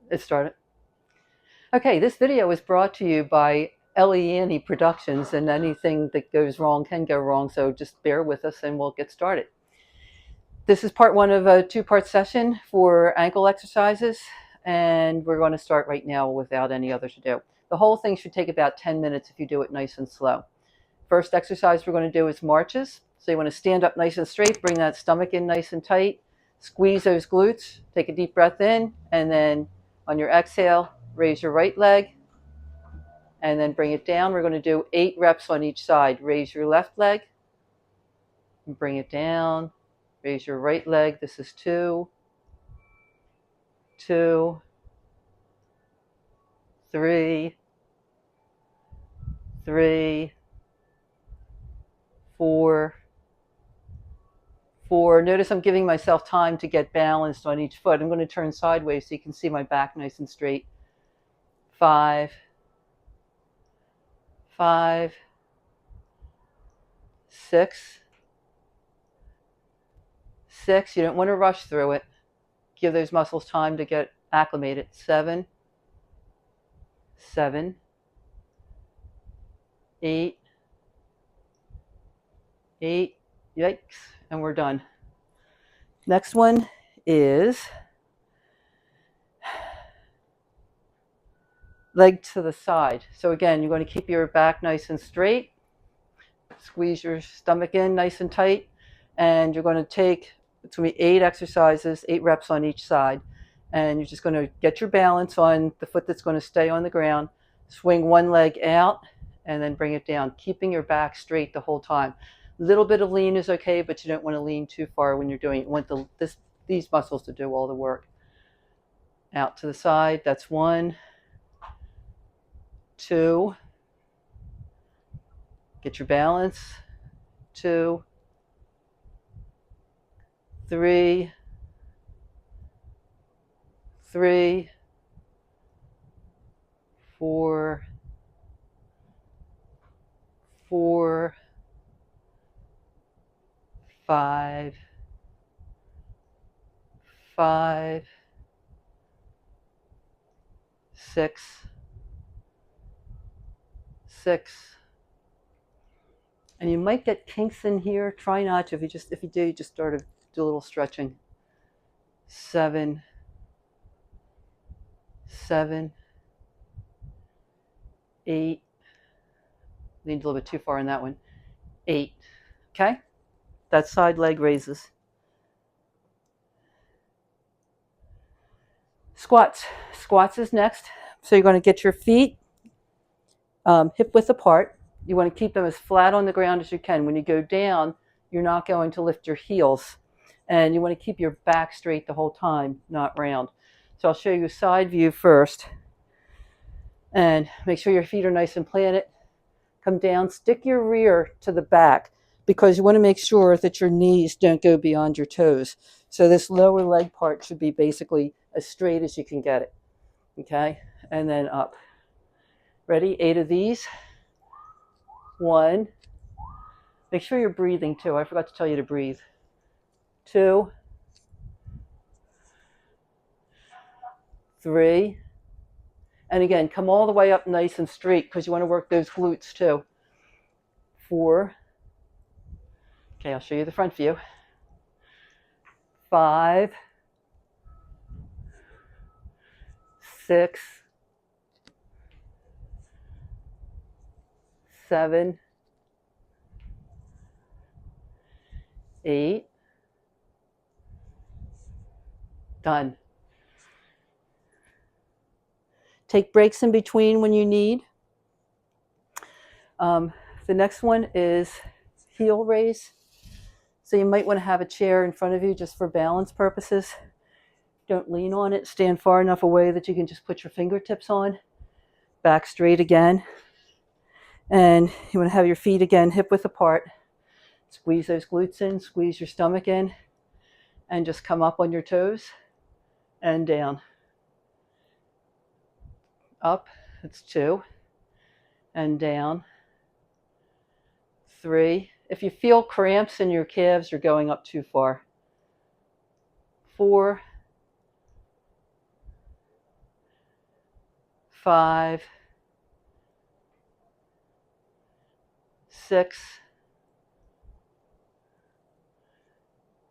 It started. Okay, this video is brought to you by Eliani Productions, and anything that goes wrong can go wrong, so just bear with us and we'll get started. This is part one of a two-part session for ankle exercises, and we're going to start right now without any other to do. The whole thing should take about 10 minutes if you do it nice and slow. First exercise we're going to do is marches. So you want to stand up nice and straight, bring that stomach in nice and tight, squeeze those glutes, take a deep breath in, and then on your exhale, raise your right leg, and then bring it down. We're going to do 8 reps on each side. Raise your left leg, and bring it down. Raise your right leg. This is 2, 2, 3, 3, 4, 4. Notice I'm giving myself time to get balanced on each foot. I'm going to turn sideways so you can see my back nice and straight. 5, 5, 6, 6. You don't want to rush through it. Give those muscles time to get acclimated. 7, 7, 8, 8. Yikes. And we're done. Next one is leg to the side. So again, you're going to keep your back nice and straight. Squeeze your stomach in nice and tight. And you're going to take, it's going to be 8 exercises, 8 reps on each side. And you're just going to get your balance on the foot that's going to stay on the ground. Swing one leg out and then bring it down, keeping your back straight the whole time. A little bit of lean is okay, but you don't want to lean too far when you're doing it. You want these muscles to do all the work. Out to the side, that's 1, 2. Get your balance. 2, 3, 3, 4, 4, 5, 5, 6, 6. And you might get kinks in here. Try not to. If you do, you just start to do a little stretching. 7, 7, 8. Leaned a little bit too far in that one. 8. Okay? That side leg raises. Squats. Squats is next. So you're going to get your feet hip width apart. You want to keep them as flat on the ground as you can. When you go down, you're not going to lift your heels. And you want to keep your back straight the whole time, not round. So I'll show you a side view first. And make sure your feet are nice and planted. Come down, stick your rear to the back because you want to make sure that your knees don't go beyond your toes. So this lower leg part should be basically as straight as you can get it. Okay? And then up. Ready? 8 of these. 1. Make sure you're breathing too. I forgot to tell you to breathe. 2, 3. And again, come all the way up nice and straight because you want to work those glutes too. 4. Okay, I'll show you the front view. 5, 6, 7, 8. Done. Take breaks in between when you need. The next one is heel raise. So you might want to have a chair in front of you just for balance purposes. Don't lean on it. Stand far enough away that you can just put your fingertips on. Back straight again. And you want to have your feet again hip width apart. Squeeze those glutes in, squeeze your stomach in, and just come up on your toes and down. Up, that's 2, and down. 3. If you feel cramps in your calves, you're going up too far. 4, 5, 6,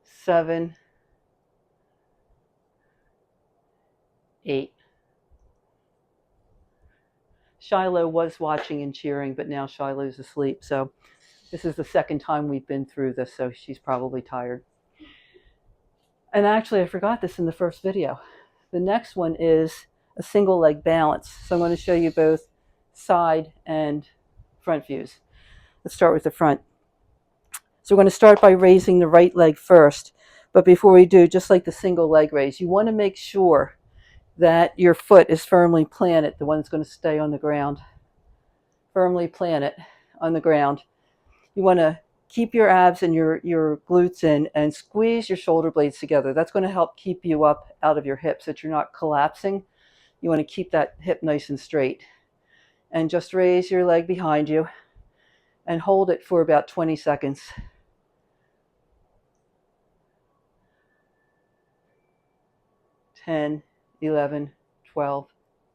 7, 8. Shiloh was watching and cheering, but now Shiloh's asleep. So this is the second time we've been through this, so she's probably tired. And actually, I forgot this in the first video. The next one is a single leg balance. So I'm going to show you both side and front views. Let's start with the front. So we're going to start by raising the right leg first. But before we do, just like the single leg raise, you want to make sure that your foot is firmly planted, the one that's going to stay on the ground. Firmly planted on the ground. You want to keep your abs and your glutes in and squeeze your shoulder blades together. That's going to help keep you up out of your hips so that you're not collapsing. You want to keep that hip nice and straight. And just raise your leg behind you and hold it for about 20 seconds. 10, 11, 12,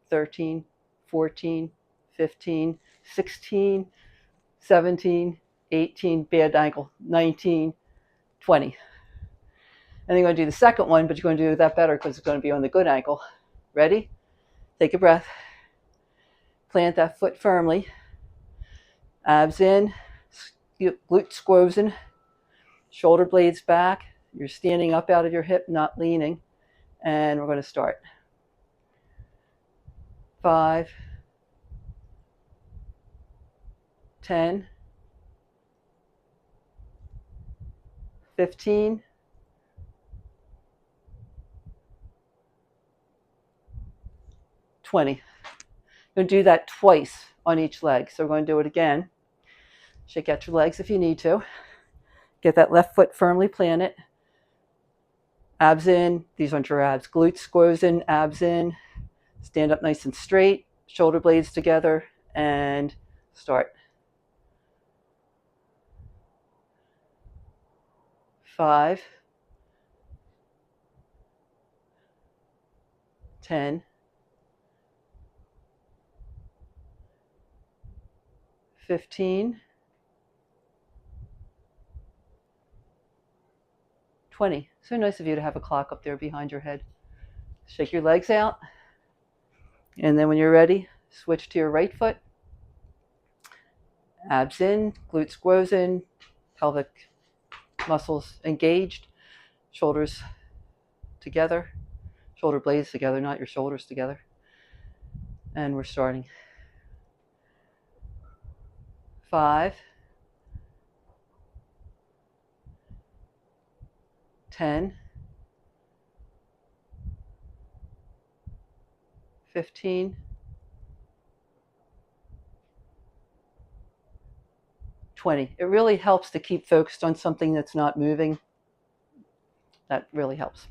13, 14, 15, 16, 17, 18, bad ankle, 19, 20. And then you're going to do the second one, but you're going to do that better because it's going to be on the good ankle. Ready? Take a breath. Plant that foot firmly. Abs in, glute squozen, shoulder blades back. You're standing up out of your hip, not leaning. And we're going to start. 5, 10, 15, 20. You're going to do that twice on each leg. So we're going to do it again. Shake out your legs if you need to. Get that left foot firmly planted. Abs in. These aren't your abs. Glutes squozen, abs in. Stand up nice and straight. Shoulder blades together. And start. 5, 10, 15, 20. So nice of you to have a clock up there behind your head. Shake your legs out. And then when you're ready, switch to your right foot. Abs in, glutes squozen, pelvic muscles engaged, shoulders together, shoulder blades together, not your shoulders together. And we're starting. 5, 10, 15, 20. It really helps to keep focused on something that's not moving. That really helps.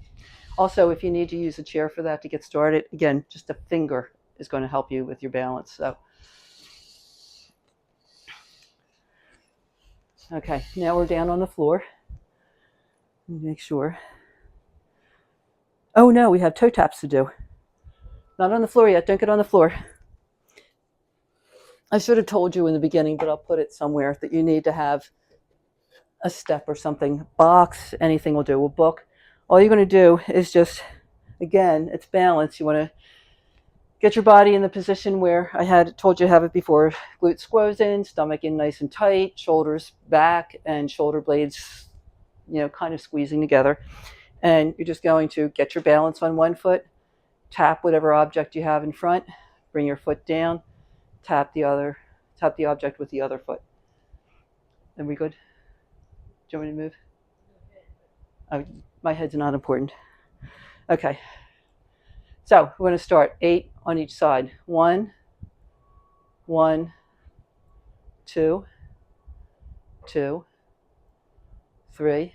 Also, if you need to use a chair for that to get started, again, just a finger is going to help you with your balance. So, okay, now we're down on the floor. Make sure. Oh no, we have toe taps to do. Not on the floor yet. Don't get on the floor. I should have told you in the beginning, but I'll put it somewhere that you need to have a step or something. Box, anything will do. A book. All you're going to do is just, again, it's balance. You want to get your body in the position where I had told you to have it before. Glutes squozen, stomach in nice and tight, shoulders back, and shoulder blades, kind of squeezing together. And you're just going to get your balance on one foot, tap whatever object you have in front, bring your foot down, tap the object with the other foot. Are we good? Do you want me to move? Oh, my head's not important. Okay. So we're going to start 8 on each side. 1, 1, 2, 2, 3,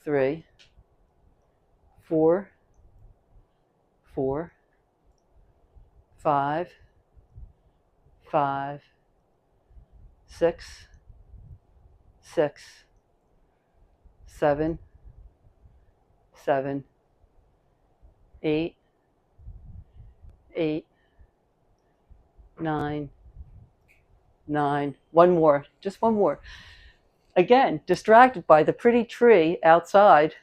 3, 4, 4, 5, 5, 6, 6, 7, 7, 8, 8, 9, 9. One more, just one more. Again, distracted by the pretty tree outside.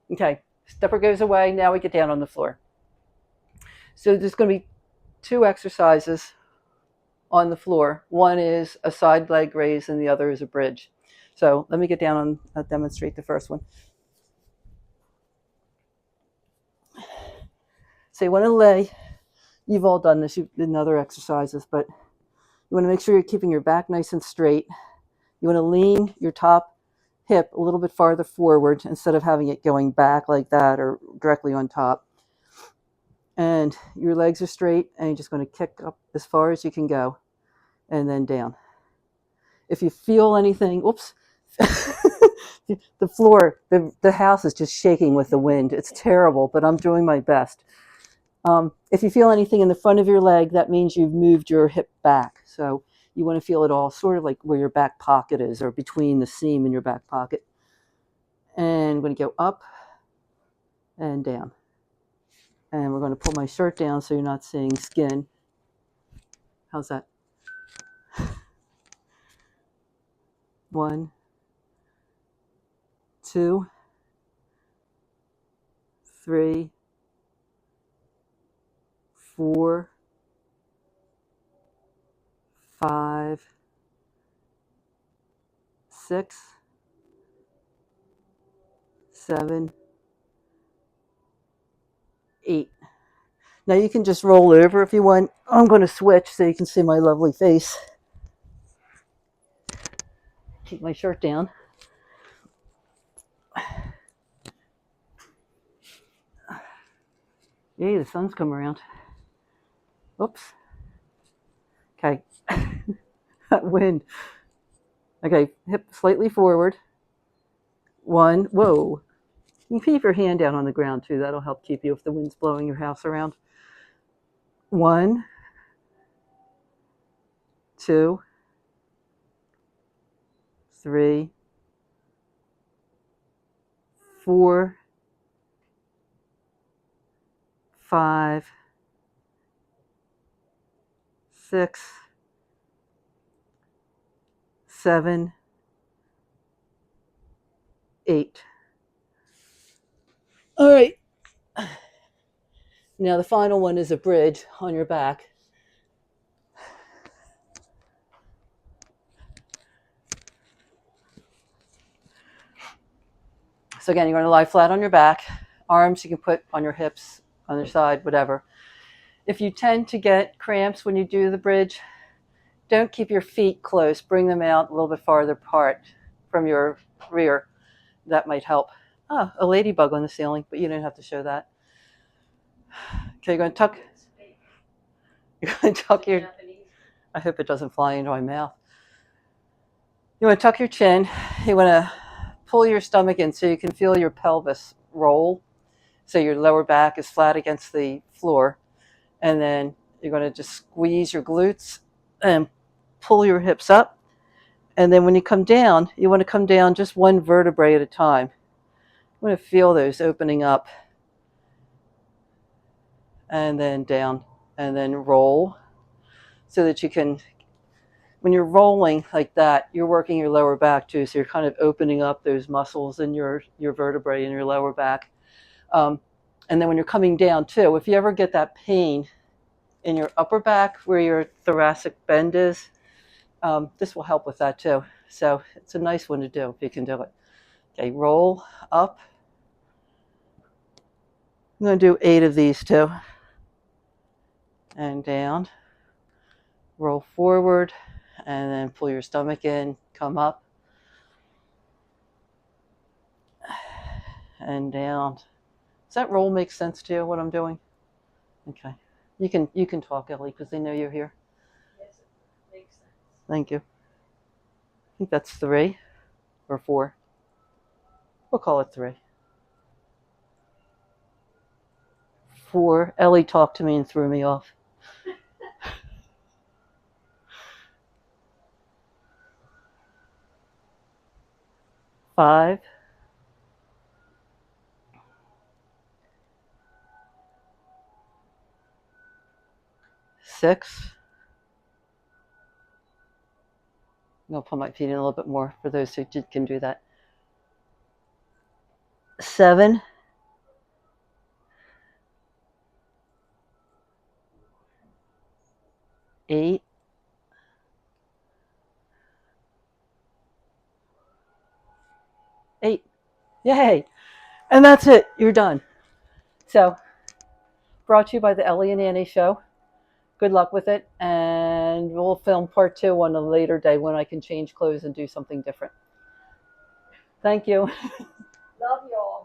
Okay, stepper goes away. Now we get down on the floor. So there's going to be 2 exercises on the floor. One is a side leg raise and the other is a bridge. So let me get down and I'll demonstrate the first one. So you want to lay, you've all done this in other exercises, but you want to make sure you're keeping your back nice and straight. You want to lean your top hip a little bit farther forward instead of having it going back like that or directly on top. And your legs are straight and you're just going to kick up as far as you can go and then down. If you feel anything, whoops, the floor, the house is just shaking with the wind. It's terrible, but I'm doing my best. If you feel anything in the front of your leg, that means you've moved your hip back. So you want to feel it all sort of like where your back pocket is or between the seam in your back pocket. And I'm going to go up and down. And we're going to pull my shirt down so you're not seeing skin. How's that? 1, 2, 3, 4, 5, 6, 7, 8. Now you can just roll over if you want. I'm going to switch so you can see my lovely face. Keep my shirt down. Yay, the sun's come around. Oops. Okay. That wind. Okay, hip slightly forward. 1. Whoa. You can keep your hand down on the ground too. That'll help keep you if the wind's blowing your house around. 1, 2, 3, 4, 5, 6, 7, 8. All right. Now the final one is a bridge on your back. So again, you're going to lie flat on your back. Arms you can put on your hips, on your side, whatever. If you tend to get cramps when you do the bridge, don't keep your feet close. Bring them out a little bit farther apart from your rear. That might help. Oh, a ladybug on the ceiling, but you don't have to show that. Okay, you're going to tuck your, I hope it doesn't fly into my mouth. You want to tuck your chin. You want to pull your stomach in so you can feel your pelvis roll. So your lower back is flat against the floor. And then you're going to just squeeze your glutes and pull your hips up. And then when you come down, you want to come down just one vertebrae at a time. You want to feel those opening up. And then down. And then roll. So that you can, when you're rolling like that, you're working your lower back too. So you're kind of opening up those muscles in your vertebrae in your lower back. And then when you're coming down too, if you ever get that pain in your upper back where your thoracic bend is, this will help with that too. So it's a nice one to do if you can do it. Okay, roll up. I'm going to do 8 of these too. And down. Roll forward and then pull your stomach in, come up. And down. Does that roll make sense to you, what I'm doing? Okay. You can talk, Ellie, because they know you're here. Yes, it makes sense. Thank you. I think that's 3 or 4. We'll call it 3. 4. Ellie talked to me and threw me off. 5, 6. I'm going to pull my feet in a little bit more for those who can do that. 7, 8, 8. Yay! And that's it. You're done. So, brought to you by the Ellie and Annie Show. Good luck with it, and we'll film part 2 on a later day when I can change clothes and do something different. Thank you. Love y'all.